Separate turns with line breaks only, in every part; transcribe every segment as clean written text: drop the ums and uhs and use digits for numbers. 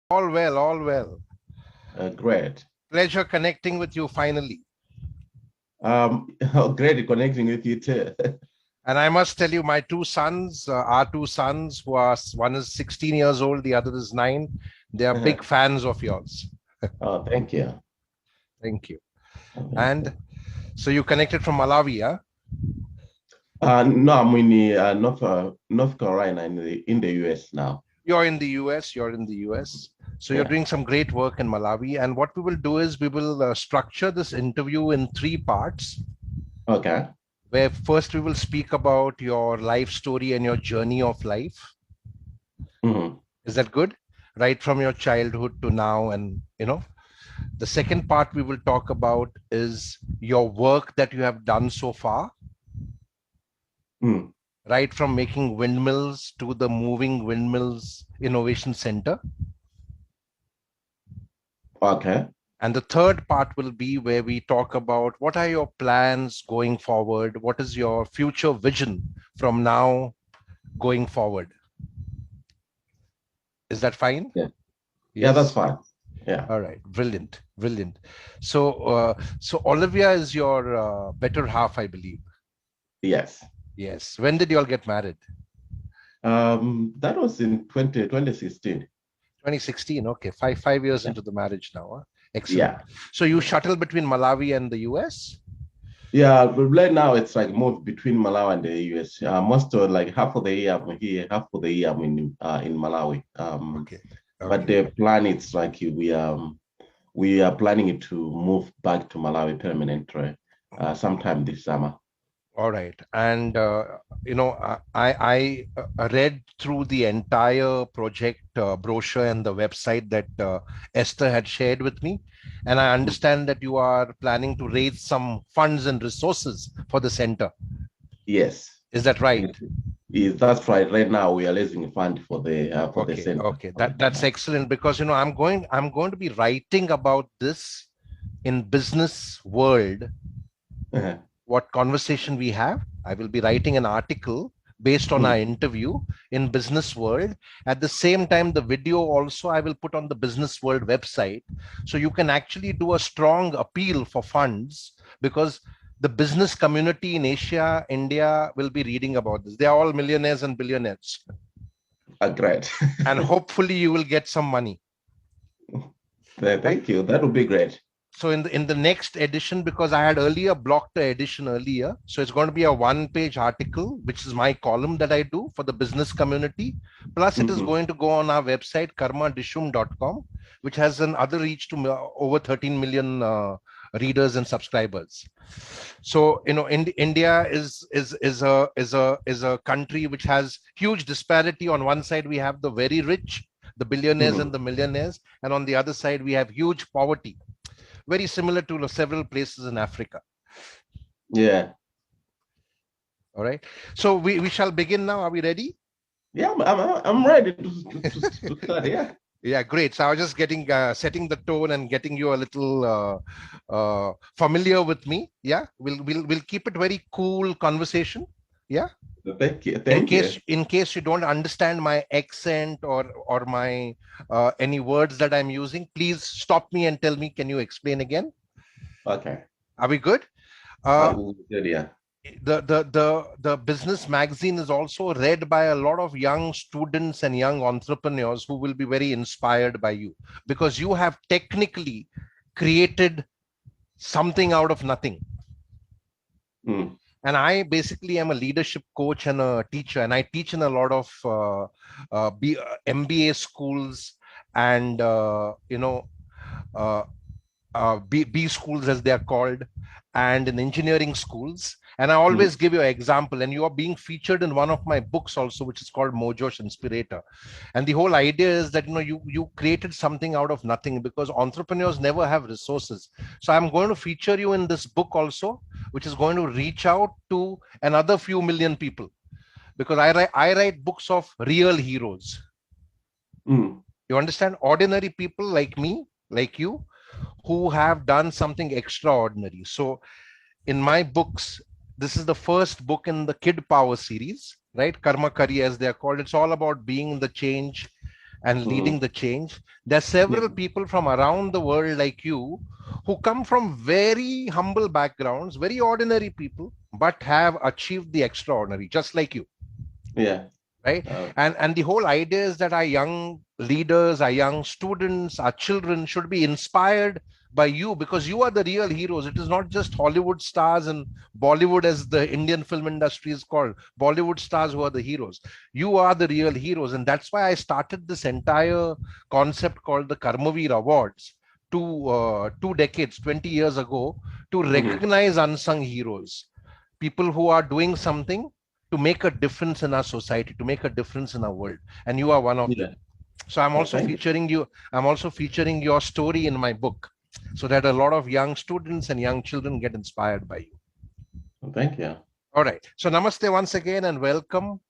All well, all well.
Great.
Pleasure connecting with you finally.
Great connecting with you too.
And I must tell you, my two sons, our two sons, one is 16 years old, the other is 9. They are big fans of yours.
Oh, thank you.
Thank you.
Thank
And
you.
so you connected from Malawi, huh?
No, I'm in the North Carolina in the US now.
You're in the US, you're in the US. So you're
Yeah.
doing some great work in Malawi. And what we will do is we will structure this interview in 3 parts,
Okay.
where first we will speak about your life story and your journey of life.
Hmm.
Is that good? Right from your childhood to now. And, the second part we will talk about is your work that you have done so far,
Mm.
right from making windmills to the Moving Windmills Innovation Center.
Okay.
And the third part will be where we talk about what are your plans going forward? What is your future vision from now going forward? Is that fine?
Yeah. Yeah, that's
Yes.
fine. Yeah.
All right. Brilliant. Brilliant. So Olivia is your better half, I believe.
Yes.
Yes. When did you all get married?
That was in 2016.
2016. Okay. Five years
Yeah.
into the marriage now. Huh? Excellent.
Yeah.
So you shuttle between Malawi and the US?
Yeah, but right now it's like moved between Malawi and the US. Most of like half of the year I'm here, half of the year I'm in Malawi.
Okay.
But
Okay.
the plan is like we are planning to move back to Malawi permanently sometime this summer.
All right. And, I read through the entire project brochure and the website that Esther had shared with me. And I
Mm.
understand that you are planning to raise some funds and resources for the center.
Yes,
Is that right?
that's right. Right now we are raising a fund for the
Okay.
center.
Okay. That's excellent because, I'm going to be writing about this in business world.
Uh-huh.
What conversation we have. I will be writing an article based on our
Mm.
interview in Business World. At the same time, the video also I will put on the Business World website. So you can actually do a strong appeal for funds because the business community in Asia, India will be reading about this. They are all millionaires and billionaires.
Great.
And hopefully you will get some money. Right?
Thank you. That would be great.
So in the next edition, because I had earlier blocked the edition earlier, so it's going to be a 1-page article, which is my column that I do for the business community. Plus, it is
Hmm.
going to go on our website karmadishum.com, which has an other reach to over 13 million readers and subscribers. So India is a country which has huge disparity. On one side, we have the very rich, the billionaires and
Hmm.
the millionaires, and on the other side, we have huge poverty, very similar to several places in Africa.
Yeah.
All right. So we shall begin now. Are we ready?
Yeah, I'm ready to start. Yeah.
Yeah, great. So I was just getting setting the tone and getting you a little familiar with me. Yeah, we'll keep it very cool conversation. Yeah.
Thank you.
In
Thank
case
you.
in case you don't understand my accent or my any words that I'm using, please stop me and tell me. Can you explain again?
Okay.
Are we good?
I
Uh,
will. Yeah.
the business magazine is also read by a lot of young students and young entrepreneurs who will be very inspired by you because you have technically created something out of nothing.
Mm.
And I basically am a leadership coach and a teacher, and I teach in a lot of MBA schools and uh, B schools as they are called, and in engineering schools. And I
Mm.
always give you an example, and you are being featured in one of my books also, which is called Mojosh Inspirator. And the whole idea is that you created something out of nothing because entrepreneurs never have resources. So I'm going to feature you in this book also, which is going to reach out to another few million people because I write books of real heroes.
Mm.
You understand? Ordinary people like me, like you, who have done something extraordinary. So in my books, this is the first book in the Kid Power series, right? Karma Kari, as they are called. It's all about being the change, and leading the change. There are several people from around the world like you who come from very humble backgrounds, very ordinary people, but have achieved the extraordinary, just like you.
Yeah.
Right. And the whole idea is that our young leaders, our young students, our children should be inspired by you, because you are the real heroes. It is not just Hollywood stars and Bollywood, as the Indian film industry is called, Bollywood stars who are the heroes. You are the real heroes. And that's why I started this entire concept called the Karmavir Awards 2 decades, 20 years ago, to recognize unsung heroes, people who are doing something to make a difference in our society, to make a difference in our world. And you are one of them. So I'm also featuring you. I'm also featuring your story in my book, so that a lot of young students and young children get inspired by you.
Thank you.
All right. So namaste once again and welcome.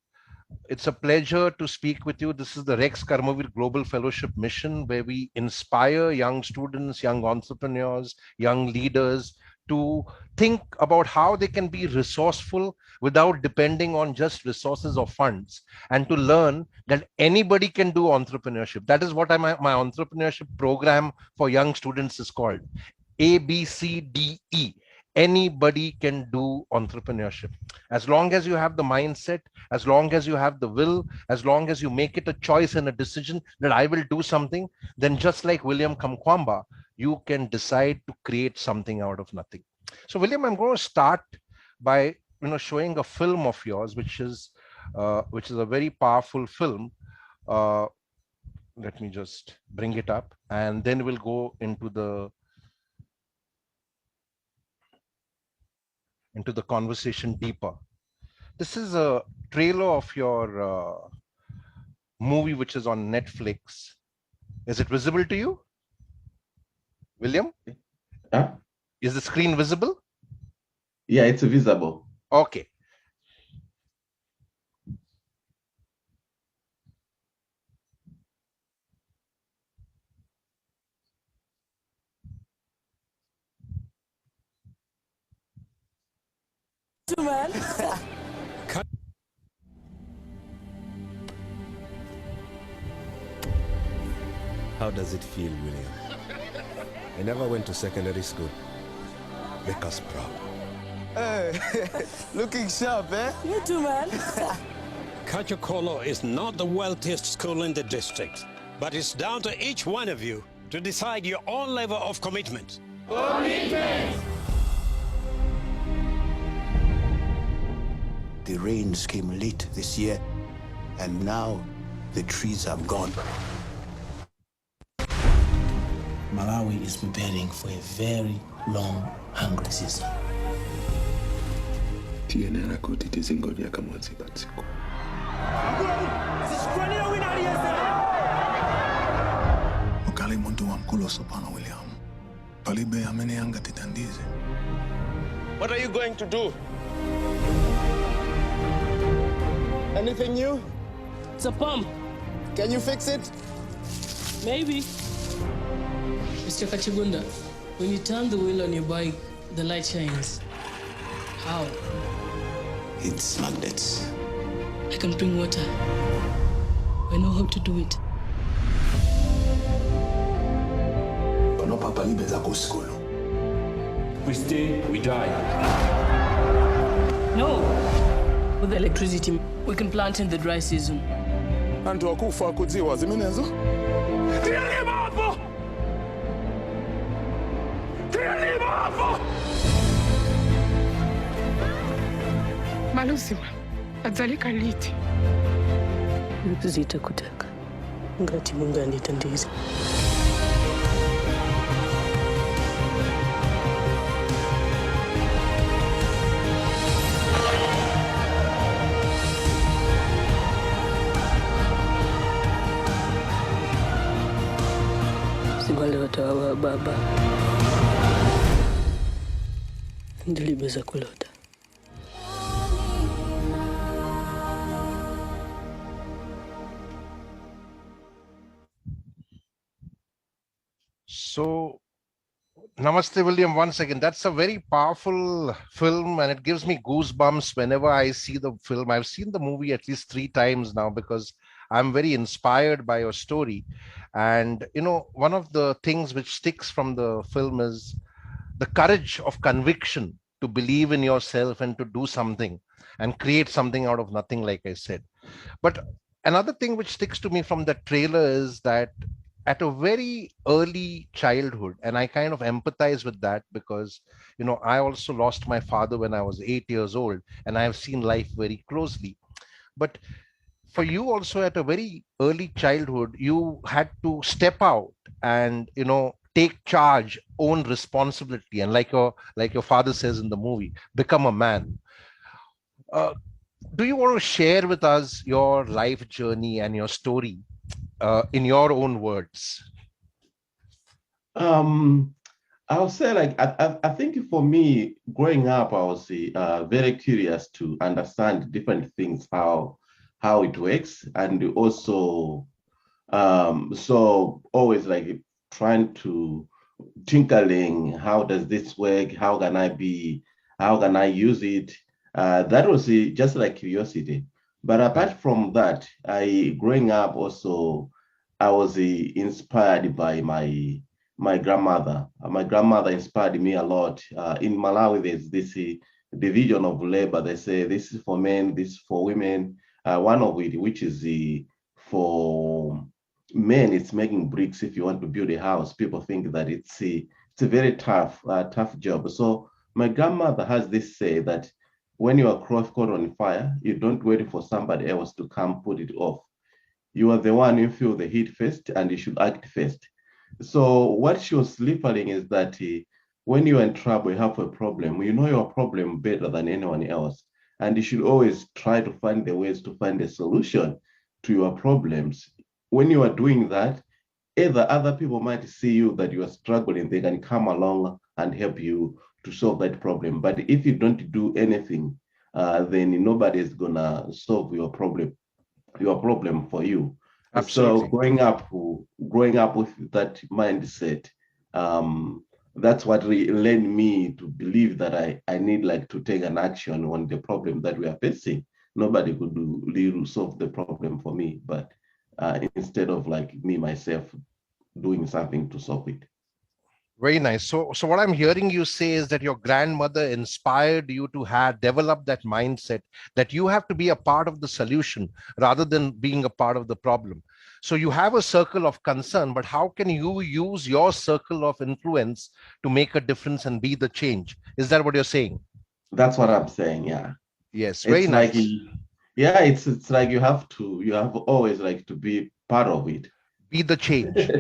It's a pleasure to speak with you. This is the Rex Karmavir Global Fellowship Mission, where we inspire young students, young entrepreneurs, young leaders to think about how they can be resourceful without depending on just resources or funds, and to learn that anybody can do entrepreneurship. That is what my entrepreneurship program for young students is called. ABCDE. Anybody can do entrepreneurship. As long as you have the mindset, as long as you have the will, as long as you make it a choice and a decision that I will do something, then just like William Kamkwamba, you can decide to create something out of nothing. So William, I'm going to start by showing a film of yours, which is a very powerful film. Let me just bring it up, and then we'll go into the conversation deeper. This is a trailer of your movie, which is on Netflix. Is it visible to you, William? Is the screen visible?
Yeah, it's visible.
Okay.
Man.
How does it feel, William? I never went to secondary school. Make us proud.
Hey, looking sharp, eh? You too, man.
Kachokolo is not the wealthiest school in the district, but it's down to each one of you to decide your own level of commitment.
Commitment!
The rains came late this year, and now the trees are gone. Malawi is preparing for a very long, hungry season.
Ukali muntu wamkulo sopana William. Palibe ameneanga titandize.
What are you going to do? Anything new?
It's a pump.
Can you fix it?
Maybe. Mr. Kachigunda, when you turn the wheel on your bike, the light shines. How?
It's magnets.
I can bring water. I know how to do it.
We stay, we die.
No. With the electricity, we can plant in the dry season.
Antu wakufa kudziwa zimenezo?
Malusima, adzalika liti.
Zita kutaka. Ngati Mungu anditandize. Wale watawa baba ndilibeza kulota.
So namaste, William, once again. That's a very powerful film, and it gives me goosebumps whenever I see the film. I've seen the movie at least 3 times now, because I'm very inspired by your story. And, one of the things which sticks from the film is the courage of conviction to believe in yourself and to do something and create something out of nothing, like I said. But another thing which sticks to me from the trailer is that at a very early childhood, and I kind of empathize with that because, I also lost my father when I was 8 years old, and I have seen life very closely. But for you also at a very early childhood, you had to step out and, take charge, own responsibility, and like your father says in the movie, become a man. Uh, do you want to share with us your life journey and your story in your own words?
I'll say like I think for me growing up, I was very curious to understand different things, how it works, and also so always like trying to tinkering, how does this work? How can I use it? That was just like curiosity. But apart from that, I growing up also, I was inspired by my grandmother. My grandmother inspired me a lot. In Malawi, there's this division of labor. They say this is for men, this is for women. One of it, which is for men, it's making bricks. If you want to build a house, people think that it's a very tough job. So my grandmother has this say that when you are caught on fire, you don't wait for somebody else to come put it off. You are the one who feel the heat first, and you should act first. So what she was referring is that when you are in trouble, you have a problem, you know your problem better than anyone else. And you should always try to find the ways to find a solution to your problems. When you are doing that, either other people might see you that you are struggling, they can come along and help you to solve that problem. But if you don't do anything, then nobody is gonna solve your problem for you.
Absolutely.
So growing up with that mindset, that's what led me to believe that I need like to take an action on the problem that we are facing. Nobody could really solve the problem for me, but instead of like me myself doing something to solve it.
Very nice. So what I'm hearing you say is that your grandmother inspired you to have develop that mindset that you have to be a part of the solution rather than being a part of the problem. So you have a circle of concern, but how can you use your circle of influence to make a difference and be the change? Is that what you're saying?
That's what I'm saying. Yeah.
Yes. Very nice.
Yeah, it's like you have always like to be part of it.
Be the change.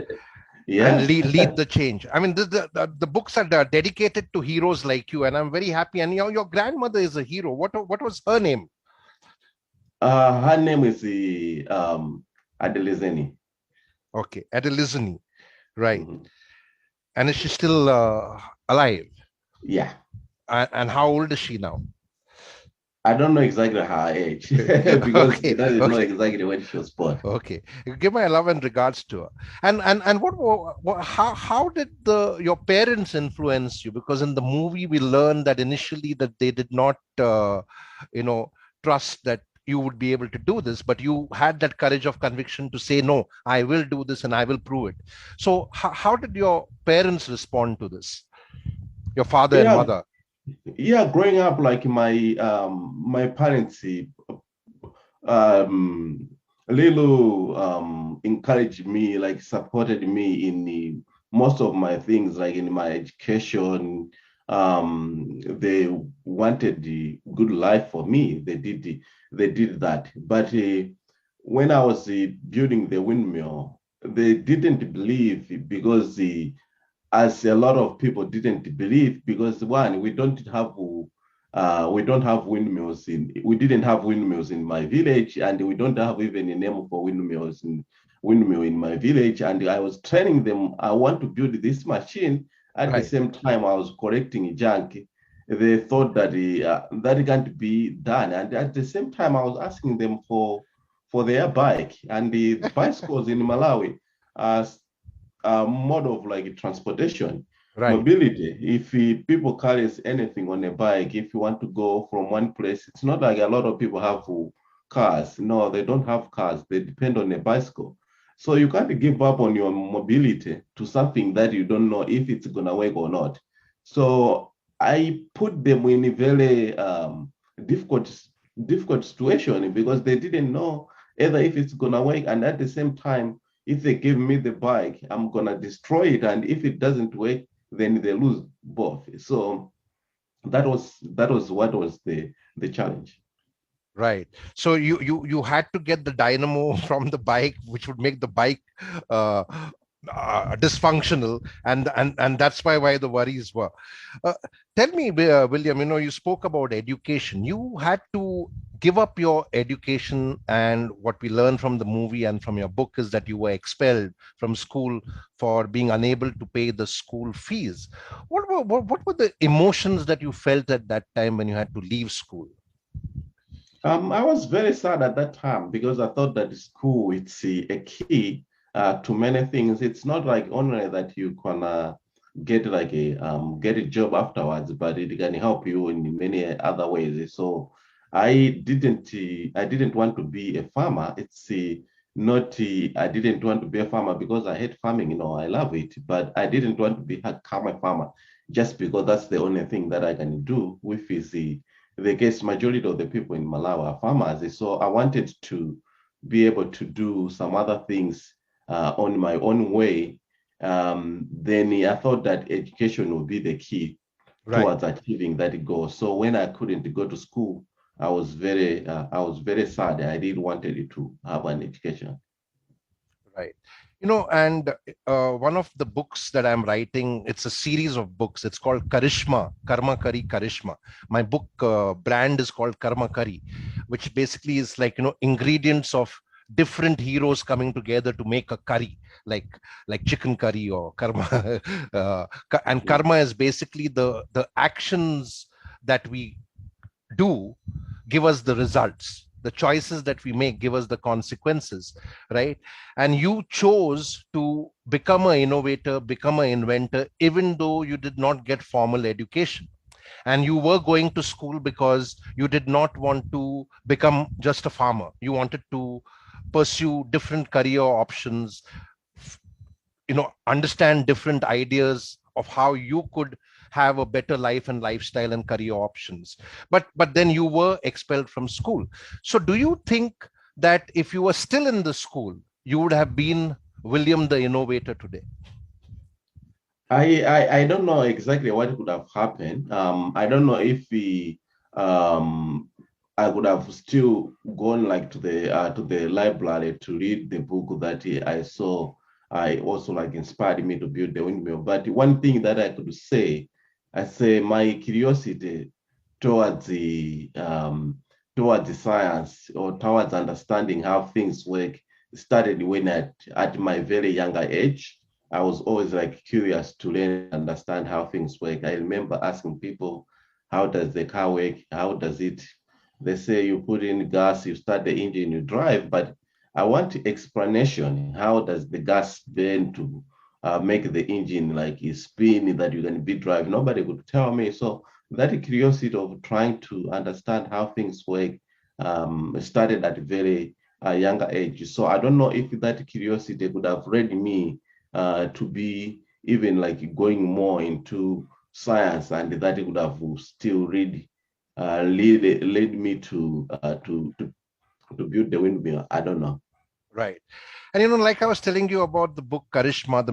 Yeah.
And lead the change. I mean, the books are dedicated to heroes like you, and I'm very happy. And your grandmother is a hero. What was her name?
Her name is Adelizeni.
Okay, Adelizeni, right?
Mm-hmm.
And is she still alive?
Yeah.
And how old is she now?
I don't know exactly her age because that is not exactly when she was born.
Okay, give my love and regards to her. And how did your parents influence you? Because in the movie we learned that initially that they did not trust that you would be able to do this, but you had that courage of conviction to say, no, I will do this and I will prove it. So how did your parents respond to this? Your father and mother?
Yeah, growing up, like my parents encouraged me, like supported me in most of my things, like in my education. They wanted the good life for me. They did that. But when I was building the windmill, they didn't believe because as a lot of people didn't believe, because one, we don't have windmills we didn't have windmills in my village, and we don't have even a name for windmill in my village. And I was training them, I want to build this machine. At the same time, I was collecting junk. They thought that that can't be done. And at the same time, I was asking them for their bike. And the bicycles in Malawi are mode of like transportation, mobility. If people carry anything on a bike, if you want to go from one place, it's not like a lot of people have cars. No, they don't have cars. They depend on a bicycle. So you can't give up on your mobility to something that you don't know if it's gonna work or not. So I put them in a very difficult situation because they didn't know either if it's gonna work, and at the same time, if they give me the bike, I'm gonna destroy it, and if it doesn't work, then they lose both. So that was what was the challenge.
Right. So you had to get the dynamo from the bike, which would make the bike uh, dysfunctional, and that's why the worries were. Uh, Tell me, William. You spoke about education. You had to give up your education, and what we learned from the movie and from your book is that you were expelled from school for being unable to pay the school fees. What were the emotions that you felt at that time when you had to leave school?
I was very sad at that time because I thought that school it's a key to many things. It's not like only that you can get like get a job afterwards, but it can help you in many other ways. So I didn't want to be a farmer. It's not I didn't want to be a farmer because I hate farming. I love it, but I didn't want to become a farmer just because that's the only thing that I can do with is the case majority of the people in Malawi are farmers. So I wanted to be able to do some other things on my own way. Then I thought that education would be the key towards achieving that goal. So when I couldn't go to school, I was very sad. I didn't wanted to have an education.
Right. And one of the books that I'm writing, it's a series of books. It's called Karishma, Karma Kari Karishma. My book brand is called Karma Kari, which basically is like, ingredients of different heroes coming together to make a curry, like chicken curry or karma. And karma is basically the actions that we do give us the results. The choices that we make give us the consequences, right? And you chose to become an innovator, become an inventor, even though you did not get formal education. And you were going to school because you did not want to become just a farmer. You wanted to pursue different career options, understand different ideas of how you could have a better life and lifestyle and career options. But then you were expelled from school. So do you think that if you were still in the school, you would have been William the innovator today?
I don't know exactly what could have happened. I don't know if I would have still gone like to the library to read the book that I saw. I also like inspired me to build the windmill. But one thing that I could say, I say my curiosity towards the science or towards understanding how things work started when at my very younger age. I was always like curious to learn, understand how things work. I remember asking people, how does the car work? How does it? They say you put in gas, you start the engine, you drive, but I want explanation. How does the gas burn to make the engine like a spin that you can be drive? Nobody could tell me. So that curiosity of trying to understand how things work started at a very younger age. So I don't know if that curiosity could have led me to be even like going more into science, and that it would have still led me to build the windmill. I don't know.
Right. And like I was telling you about the book Karishma, the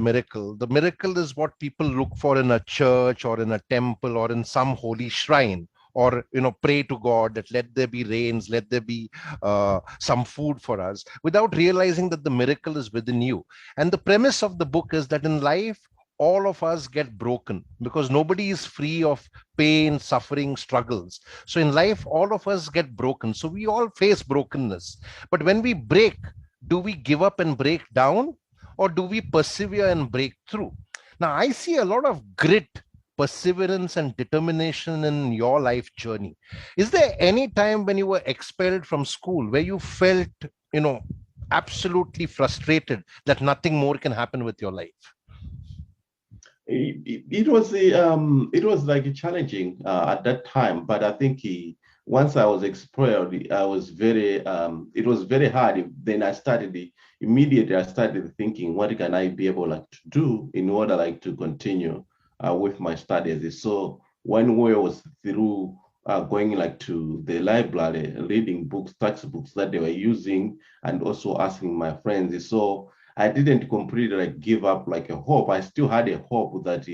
miracle is what people look for in a church or in a temple or in some holy shrine, or pray to God that let there be rains, let there be some food for us, without realizing that the miracle is within you. And the premise of the book is that in life all of us get broken because nobody is free of pain, suffering, struggles. So in life all of us get broken, so we all face brokenness. But when we break, do we give up and break down, or do we persevere and break through? Now I see a lot of grit, perseverance and determination in your life journey. Is there any time when you were expelled from school where you felt absolutely frustrated that nothing more can happen with your life?
It was like challenging at that time, but I think once I was expelled, I was very, it was very hard. Then immediately I started thinking, what can I be able like to do in order like to continue with my studies? So one way was through going like to the library, reading books, textbooks that they were using, and also asking my friends. So I didn't completely like give up like a hope. I still had a hope that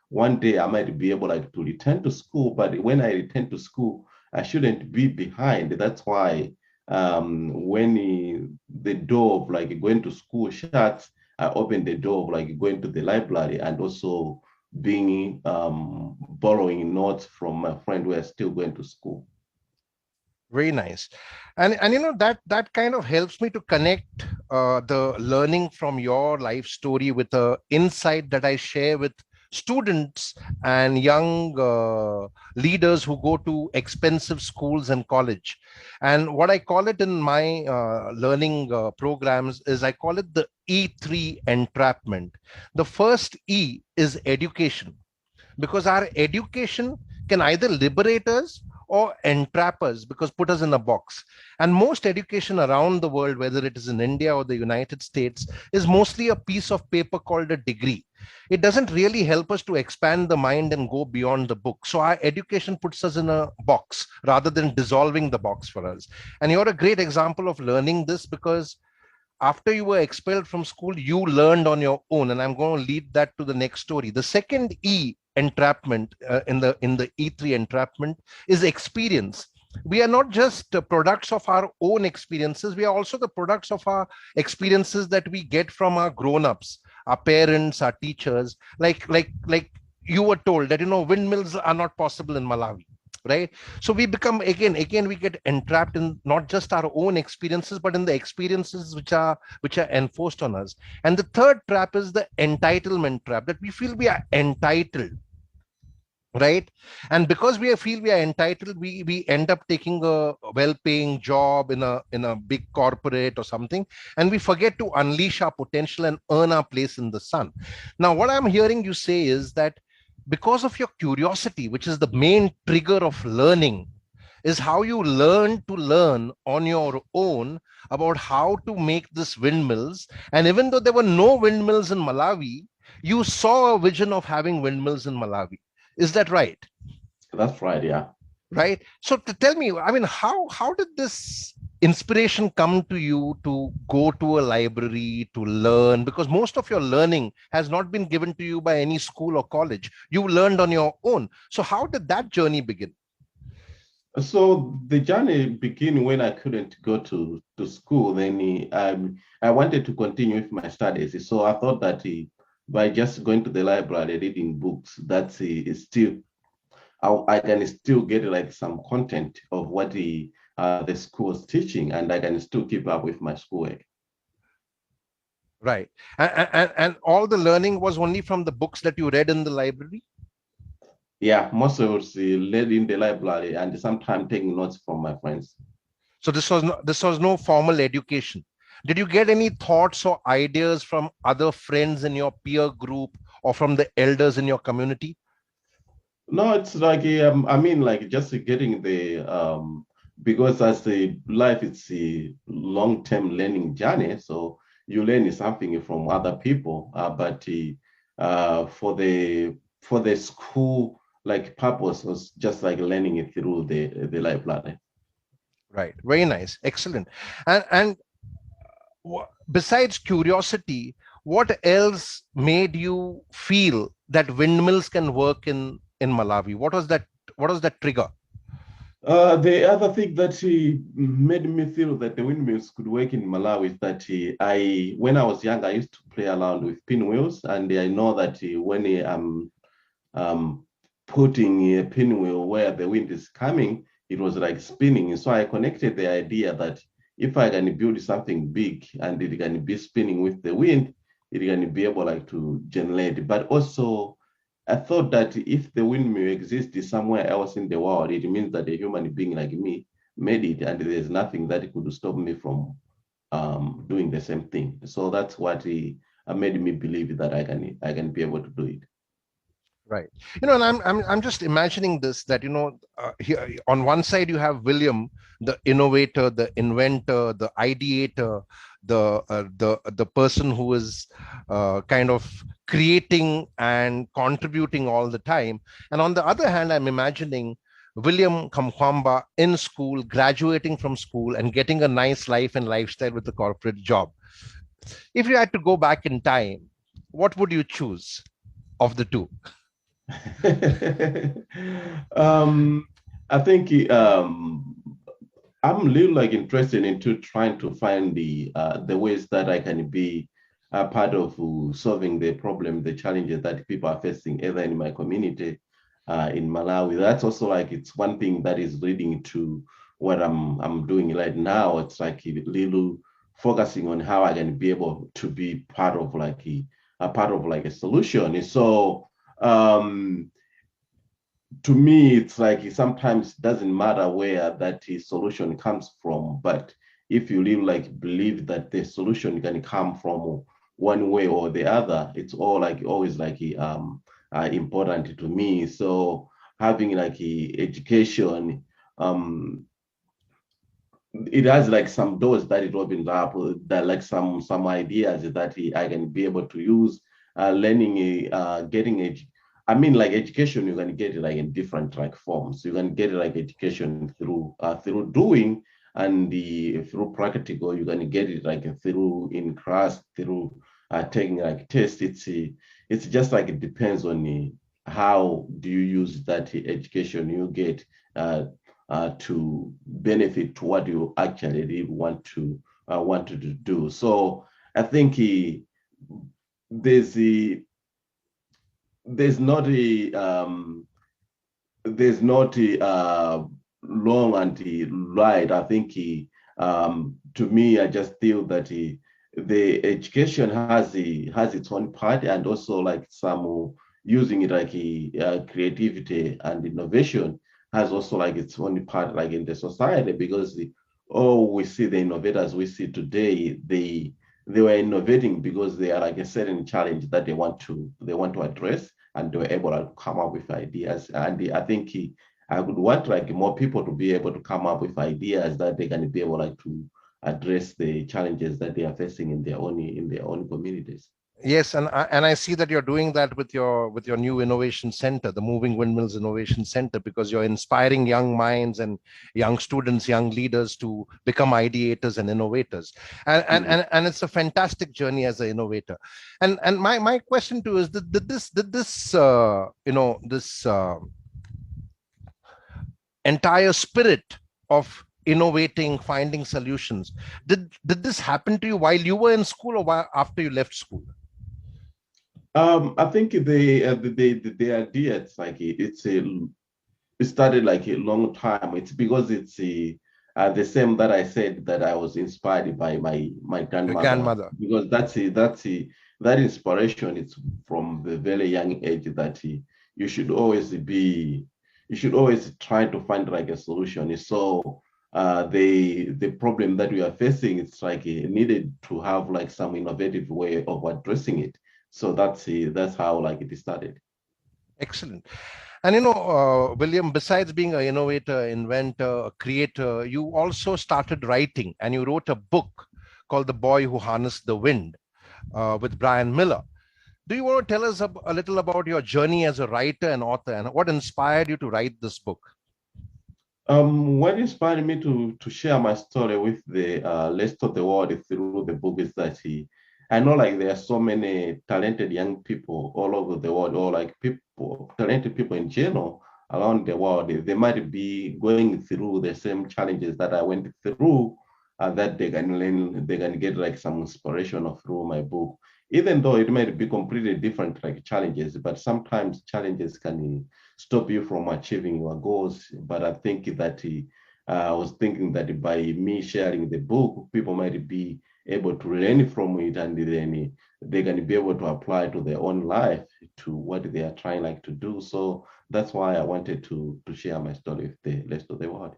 one day I might be able like to return to school. But when I return to school, I shouldn't be behind. That's why when the door of like going to school shuts, I opened the door of like going to the library and also being borrowing notes from my friend who are still going to school.
Very nice. And you know, that kind of helps me to connect the learning from your life story with a insight that I share with students and young leaders who go to expensive schools and college. And what I call it in my learning programs is I call it the E3 entrapment. The first E is education, because our education can either liberate us or entrap us, because put us in a box. And most education around the world, whether it is in India or the United States, is mostly a piece of paper called a degree. It doesn't really help us to expand the mind and go beyond the book. So our education puts us in a box rather than dissolving the box for us. And you're a great example of learning this, because after you were expelled from school, you learned on your own. And I'm going to lead that to the next story. The second E entrapment in the E3 entrapment is experience. We are not just products of our own experiences. We are also the products of our experiences that we get from our grown-ups, our parents, our teachers. Like you were told that, you know, windmills are not possible in Malawi. Right. So we become again, we get entrapped in not just our own experiences, but in the experiences which are enforced on us. And the third trap is the entitlement trap, that we feel we are entitled. Right. And because we feel we are entitled, we end up taking a well-paying job in a big corporate or something, and we forget to unleash our potential and earn our place in the sun. Now, what I'm hearing you say is that because of your curiosity, which is the main trigger of learning, is how you learn to learn on your own about how to make these windmills. And even though there were no windmills in Malawi, you saw a vision of having windmills in Malawi. Is that right?
That's right, yeah.
Right. So to tell me, I mean, how did this inspiration come to you to go to a library to learn? Because most of your learning has not been given to you by any school or college. You learned on your own. So how did that journey begin?
So the journey began when I couldn't go to school. Then I wanted to continue with my studies. So I thought that by just going to the library, reading books, that's still, I can still get like some content of what the school is teaching, and I can still keep up with my schoolwork.
Right. And all the learning was only from the books that you read in the library?
Yeah, most of us read in the library and sometimes taking notes from my friends.
So this was no formal education. Did you get any thoughts or ideas from other friends in your peer group or from the elders in your community?
No, it's like I mean, like just getting the because as the life, it's a long-term learning journey. So you learn something from other people, but for the school like purpose was just like learning it through the library.
Right. Very nice. Excellent. And besides curiosity, what else made you feel that windmills can work in Malawi? What was that trigger?
The other thing that made me feel that the windmills could work in Malawi is that when I was young, I used to play around with pinwheels, and I know that when I'm putting a pinwheel where the wind is coming, it was like spinning. So I connected the idea that if I can build something big and it can be spinning with the wind, it can be able like to generate. But also, I thought that if the windmill exists somewhere else in the world, it means that a human being like me made it, and there's nothing that could stop me from doing the same thing. So that's what made me believe that I can be able to do it.
Right. And I'm just imagining this, that, here on one side you have William, the innovator, the inventor, the ideator, the person who is kind of creating and contributing all the time. And on the other hand, I'm imagining William Kamkwamba in school, graduating from school and getting a nice life and lifestyle with a corporate job. If you had to go back in time, what would you choose of the two?
I think I'm a little interested into trying to find the ways that I can be a part of solving the problem, the challenges that people are facing, either in my community, in Malawi. That's also it's one thing that is leading to what I'm doing right now. It's a little focusing on how I can be able to be part of a solution. So to me, it's it sometimes doesn't matter where that solution comes from, but if you really believe that the solution can come from one way or the other, it's all always important to me. So having education, it has some doors that it opens up, that some ideas that I can be able to use, learning, getting education. You can get it in different forms. You can get it education through doing, and through practical. You can get it through in class, through taking tests. It's just it depends on how do you use that education you get to benefit to what you actually want to do. So I think there's not a wrong and right. I think to me, I just feel that the education has its own part, and also some using it creativity and innovation has also its own part in the society, because we see the innovators we see today, they were innovating because they are a certain challenge that they want to address, and they were able to come up with ideas. And I think I would want more people to be able to come up with ideas that they can be able to address the challenges that they are facing in their own communities.
Yes, and I see that you're doing that with your new innovation center, the Moving Windmills Innovation Center, because you're inspiring young minds and young students, young leaders to become ideators and innovators, and it's a fantastic journey as an innovator. And my question to you is, did this entire spirit of innovating, finding solutions, did this happen to you while you were in school or after you left school?
I think the idea, it started a long time. It's because it's the same that I said, that I was inspired by my grandmother. Because that inspiration is from the very young age, that you should always try to find a solution. So the problem that we are facing, it's needed to have some innovative way of addressing it. So that's how it started.
Excellent. And William, besides being an innovator, inventor, a creator, you also started writing, and you wrote a book called The Boy Who Harnessed the Wind with Brian Miller. Do you want to tell us a little about your journey as a writer and author, and what inspired you to write this book?
What inspired me to share my story with the rest of the world through the book is that I know there are so many talented young people all over the world, or talented people in general around the world. They might be going through the same challenges that I went through, that they can get some inspiration through my book. Even though it might be completely different challenges, but sometimes challenges can stop you from achieving your goals. But I think that I was thinking that by me sharing the book, people might be able to learn from it, and then they can be able to apply to their own life, to what they are trying to do. So that's why I wanted to share my story with the rest of the world.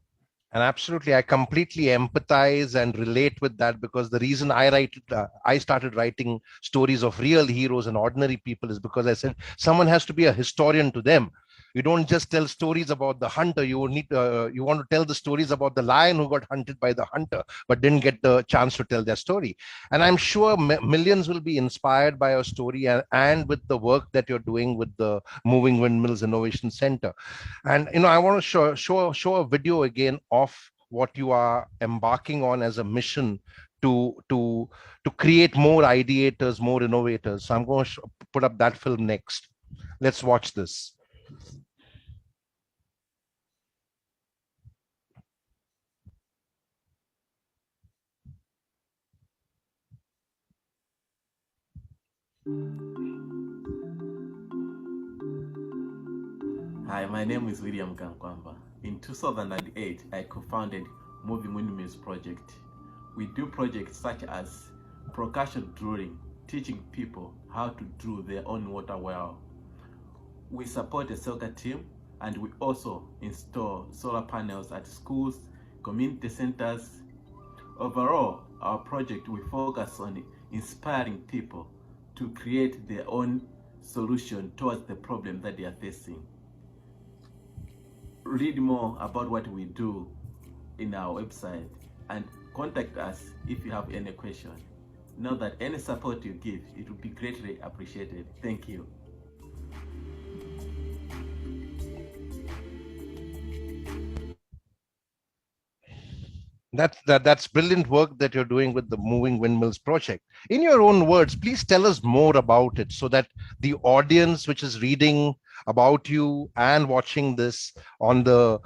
And absolutely, I completely empathize and relate with that, because the reason I started writing stories of real heroes and ordinary people is because I said someone has to be a historian to them. You don't just tell stories about the hunter. You want to tell the stories about the lion who got hunted by the hunter but didn't get the chance to tell their story. And I'm sure millions will be inspired by your story, and with the work that you're doing with the Moving Windmills Innovation Center. And I want to show a video again of what you are embarking on as a mission to create more ideators, more innovators. So I'm going to put up that film next. Let's watch this.
Hi, my name is William Kamkwamba. In 2008, I co-founded Moving Windmills project. We do projects such as percussion drilling, teaching people how to drill their own water well. We support a soccer team, and we also install solar panels at schools, community centers. Overall, our project will focus on inspiring people to create their own solution towards the problem that they are facing. Read more about what we do in our website and contact us if you have any question. Know that any support you give, it will be greatly appreciated. Thank you.
That's brilliant work that you're doing with the Moving Windmills project. In your own words, please tell us more about it, so that the audience which is reading about you and watching this on the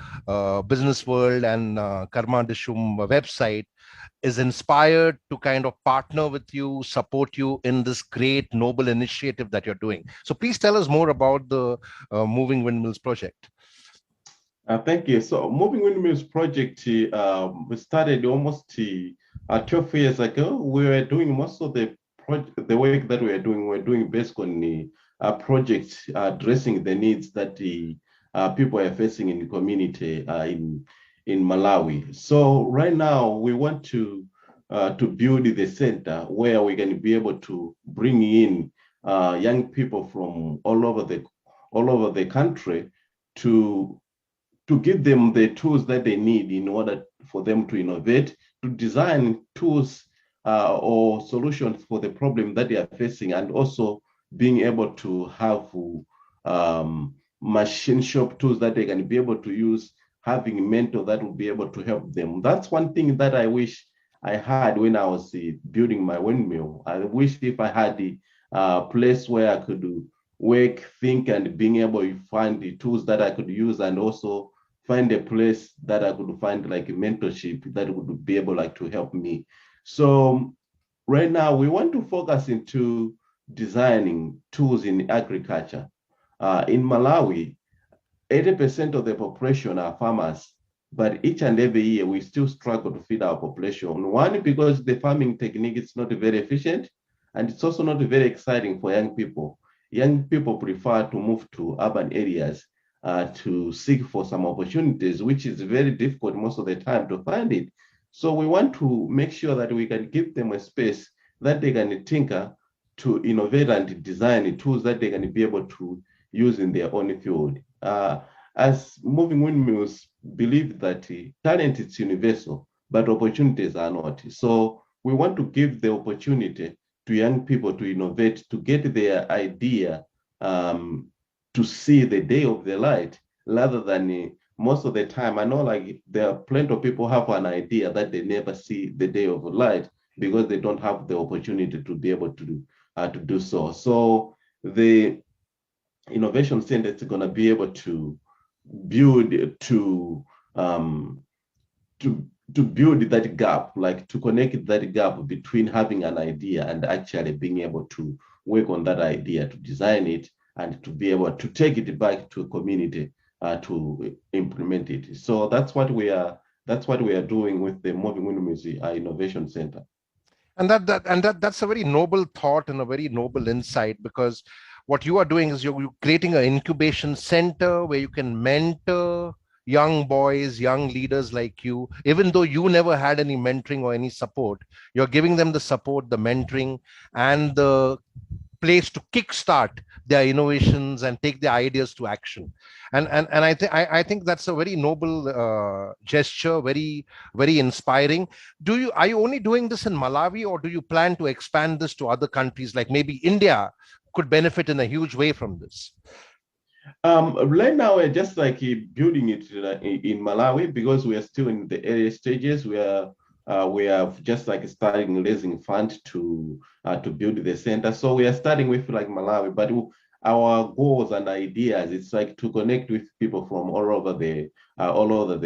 Business World and Karma Dishum website is inspired to kind of partner with you, support you in this great noble initiative that you're doing. So please tell us more about the Moving Windmills project.
Thank you. So Moving Windmills project, we started almost 12 years ago. We were doing most of the work that we are doing. We're doing based on the projects addressing the needs that the people are facing in the community in Malawi. So right now we want to build the center where we can be able to bring in young people from all over the country to give them the tools that they need in order for them to innovate, to design tools or solutions for the problem that they are facing, and also being able to have machine shop tools that they can be able to use, having a mentor that will be able to help them. That's one thing that I wish I had when I was building my windmill. I wish if I had a place where I could work, think, and being able to find the tools that I could use, and also find a place that I could find like a mentorship that would be able to help me. So right now we want to focus into designing tools in agriculture. In Malawi, 80% of the population are farmers, but each and every year we still struggle to feed our population. One, because the farming technique is not very efficient, and it's also not very exciting for young people. Young people prefer to move to urban areas to seek for some opportunities, which is very difficult most of the time to find it. So we want to make sure that we can give them a space that they can tinker, to innovate and design tools that they can be able to use in their own field. As Moving Windmills believe that talent is universal, but opportunities are not. So we want to give the opportunity to young people to innovate, to get their idea to see the day of the light, rather than most of the time. I know like there are plenty of people have an idea that they never see the day of the light because they don't have the opportunity to be able to do so. So the Innovation Center is going to be able to build to build that gap, like to connect that gap between having an idea and actually being able to work on that idea, to design it, and to be able to take it back to a community to implement it. So that's what we are doing with the Moving Windmills Innovation Center.
And that's a very noble thought and a very noble insight, because what you are doing is you're creating an incubation center where you can mentor young boys, young leaders like you, even though you never had any mentoring or any support, you're giving them the support, the mentoring, and the place to kickstart their innovations and take their ideas to action. And I think that's a very noble gesture, very inspiring. Are you only doing this in Malawi, or do you plan to expand this to other countries, like maybe India could benefit in a huge way from this?
Right now we're just like building it in Malawi, because we are still in the early stages. We have just like starting raising funds to build the center. So we are starting with like Malawi, but our goals and ideas, it's like to connect with people from all over the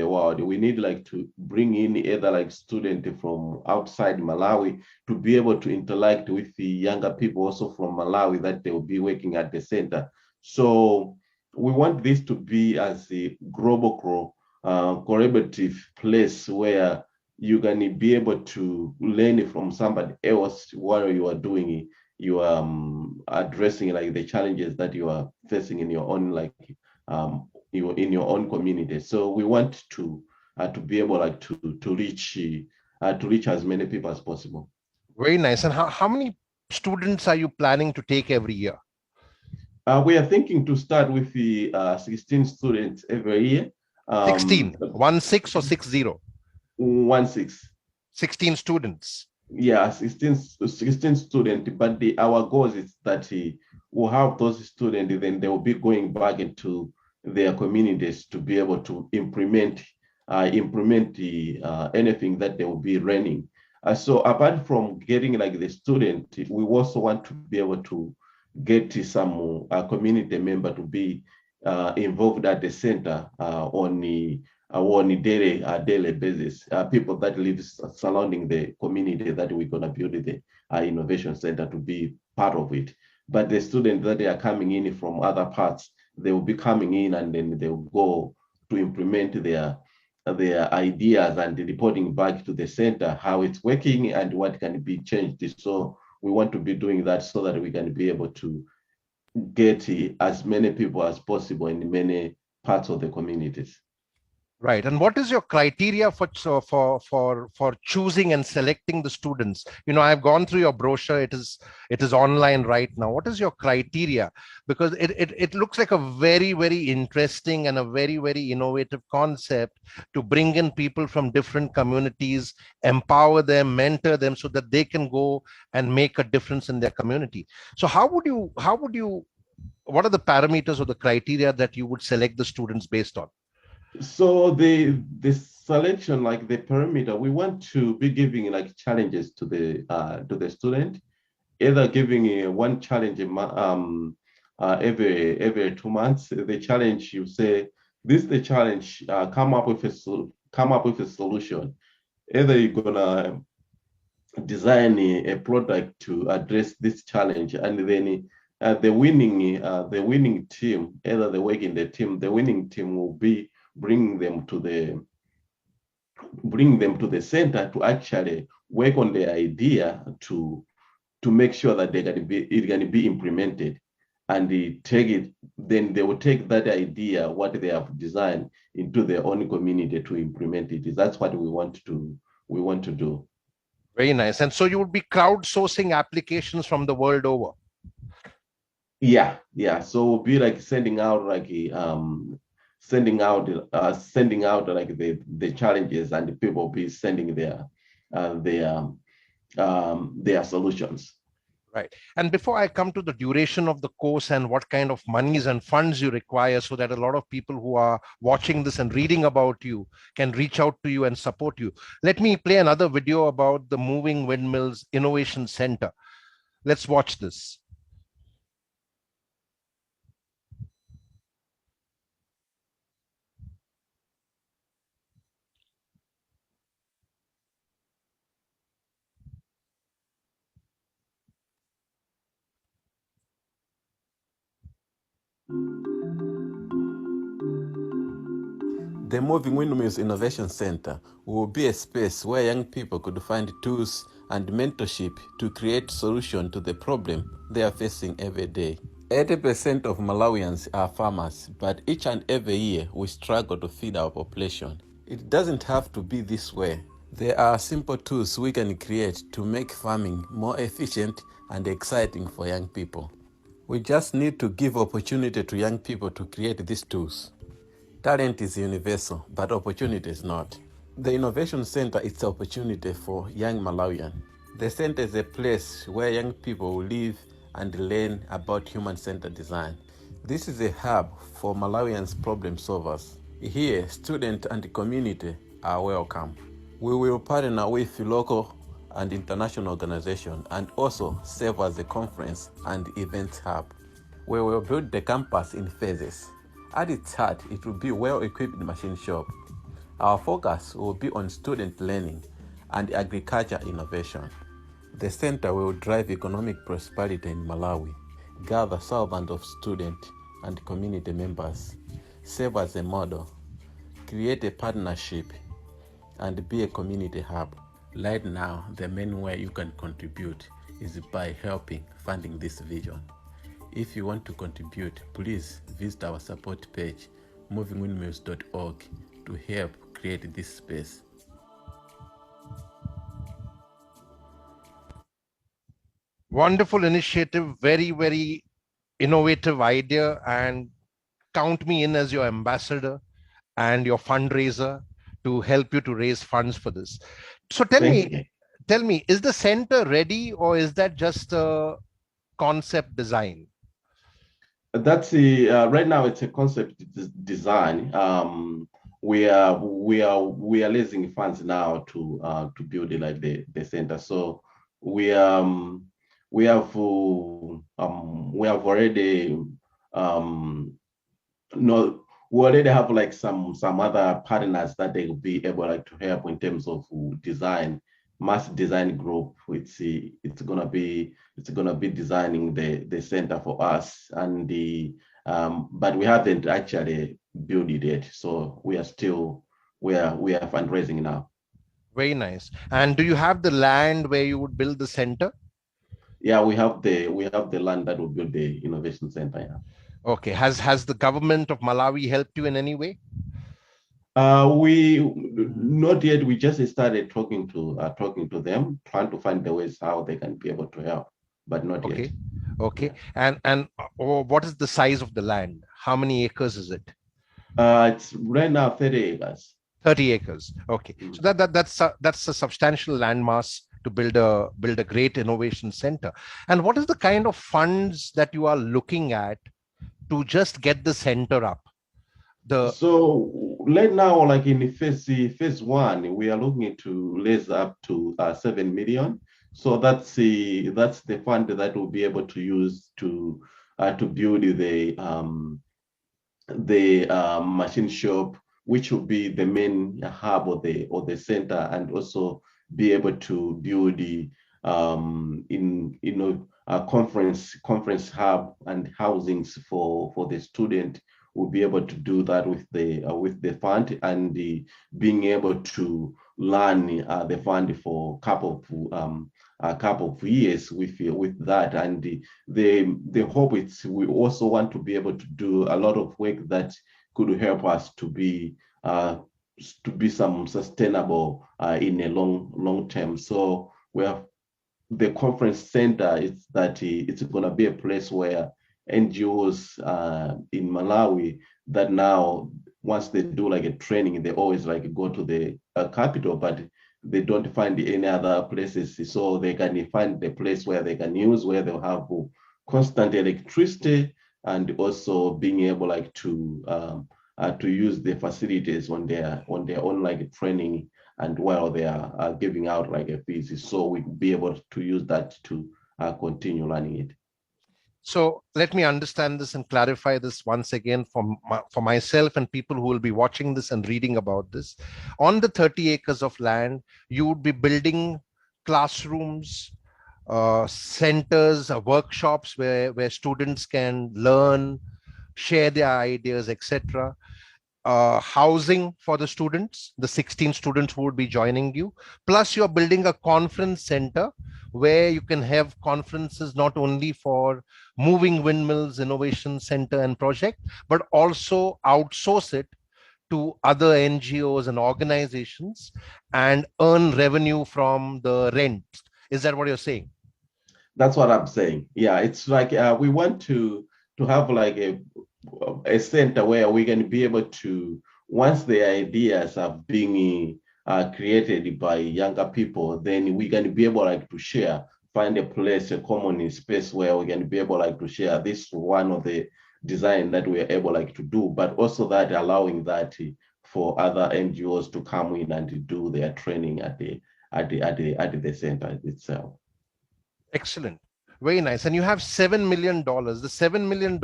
world. We need like to bring in either like students from outside Malawi to be able to interact with the younger people also from Malawi, that they will be working at the center. So we want this to be as a global collaborative place where you can be able to learn from somebody else while you are doing, you are addressing like the challenges that you are facing in your own in your own community. So we want to be able like to reach as many people as possible.
Very nice. And how many students are you planning to take every year?
We are thinking to start with the 16 students every year.
16, 16 or 60?
16.
16 students.
Yeah, 16 students. But our goal is that we'll have those students, then they will be going back into their communities to be able to implement anything that they will be learning. So apart from getting like the student, we also want to be able to get some community member to be involved at the center on a daily basis. People that live surrounding the community that we're gonna build the innovation center to be part of it. But the students that they are coming in from other parts, they will be coming in and then they will go to implement their ideas and reporting back to the center how it's working and what can be changed. So we want to be doing that so that we can be able to get as many people as possible in many parts of the communities.
Right. And what is your criteria for choosing and selecting the students? You know, I've gone through your brochure. It is online right now. What is your criteria? Because it looks like a very, very interesting and a very, very innovative concept to bring in people from different communities, empower them, mentor them so that they can go and make a difference in their community. So what are the parameters or the criteria that you would select the students based on?
So the selection, like the parameter, we want to be giving like challenges to the student, either giving one challenge every 2 months. The challenge, you say, this is the challenge. Come up with a solution. Either you're gonna design a product to address this challenge, and then the winning team, either the work in the team, the winning team will be bring them to the center to actually work on the idea to make sure that it can be implemented, and then they will take that idea, what they have designed, into their own community to implement it. That's what we want to do.
Very nice. And so you would be crowdsourcing applications from the world over.
Yeah. So we'll be like sending out like sending out like the challenges, and the people will be sending their solutions.
Right. And before I come to the duration of the course and what kind of monies and funds you require, so that a lot of people who are watching this and reading about you can reach out to you and support you, let me play another video about the Moving Windmills Innovation Center. Let's watch this.
The Moving Windmills Innovation Center will be a space where young people could find tools and mentorship to create solutions to the problem they are facing every day. 80% of Malawians are farmers, but each and every year we struggle to feed our population. It doesn't have to be this way. There are simple tools we can create to make farming more efficient and exciting for young people. We just need to give opportunity to young people to create these tools. Talent is universal, but opportunity is not. The Innovation Center is an opportunity for young Malawian. The center is a place where young people will live and learn about human-centered design. This is a hub for Malawians problem solvers. Here, students and community are welcome. We will partner with local and international organizations and also serve as a conference and event hub. We will build the campus in phases. At its heart, it will be a well-equipped machine shop. Our focus will be on student learning and agriculture innovation. The center will drive economic prosperity in Malawi, gather thousands of students and community members, serve as a model, create a partnership, and be a community hub. Right now, the main way you can contribute is by funding this vision. If you want to contribute, please visit our support page, movingwindmills.org, to help create this space.
Wonderful initiative, very, very innovative idea, and count me in as your ambassador and your fundraiser to help you to raise funds for this. So tell me, is the center ready, or is that just a concept design?
That's right now it's a concept design. We are raising funds now to build it like the center. So we have already we already have like some other partners that they will be able like to help in terms of design, mass design group. It's gonna be designing the center for us, and but we haven't actually built it yet. So we are fundraising now.
Very nice. And do you have the land where you would build the center?
Yeah, we have the land that will build the innovation center. Yeah.
Okay. Has the government of Malawi helped you in any way?
We not yet. We just started talking to them, trying to find the ways how they can be able to help, but not yet.
Okay. And what is the size of the land? How many acres is it?
It's right now 30 acres.
30 acres. Okay. So that's a substantial landmass to build a great innovation center. And what is the kind of funds that you are looking at to just get the center up?
So right now, like in phase one, we are looking to raise up to 7 million. So that's the fund that we'll be able to use to build the machine shop, which will be the main hub of the center, and also be able to build the conference hub and housings for the student. We'll be able to do that with the fund, and being able to learn the fund for a couple of years with that. And the hope is we also want to be able to do a lot of work that could help us to be some sustainable in a long term. So we have the conference center. It's going to be a place where NGOs in Malawi that now, once they do like a training, they always like go to the capital, but they don't find any other places. So they can find the place where they can use, where they'll have constant electricity, and also being able like to use the facilities on their own like training, and while they are giving out like a fees. So we'll be able to use that to continue learning it.
So let me understand this and clarify this once again for myself and people who will be watching this and reading about this. On the 30 acres of land, you would be building classrooms, centers, workshops where students can learn, share their ideas, etc. Housing for the students, the 16 students who would be joining you. Plus, you're building a conference center where you can have conferences not only for moving windmills, innovation center and project, but also outsource it to other NGOs and organizations and earn revenue from the rent. Is that what you're saying?
That's what I'm saying. Yeah, it's like we want to have like a center where we can be able to, once the ideas are being created by younger people, then we can be able like to share, find a place, a common space where we can be able like to share this one of the design that we are able like to do, but also that allowing that for other NGOs to come in and do their training at the center itself.
Excellent. Very nice. And you have $7 million. The $7 million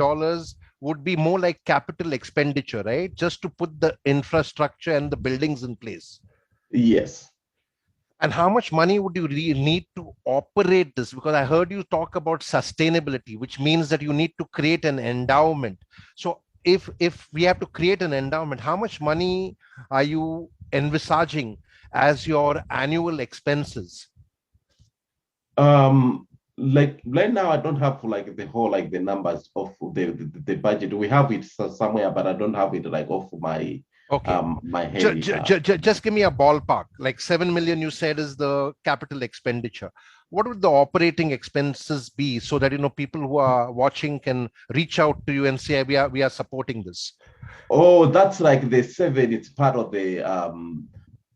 would be more like capital expenditure, right? Just to put the infrastructure and the buildings in place.
Yes.
And how much money would you need to operate this? Because I heard you talk about sustainability, which means that you need to create an endowment. So if we have to create an endowment, how much money are you envisaging as your annual expenses?
Like right now, I don't have like the whole like the numbers of the budget. We have it somewhere, but I don't have it like off my my head.
Just give me a ballpark. Like 7 million, you said, is the capital expenditure. What would the operating expenses be, so that people who are watching can reach out to you and say we are supporting this?
Oh, that's like the 7. It's part of the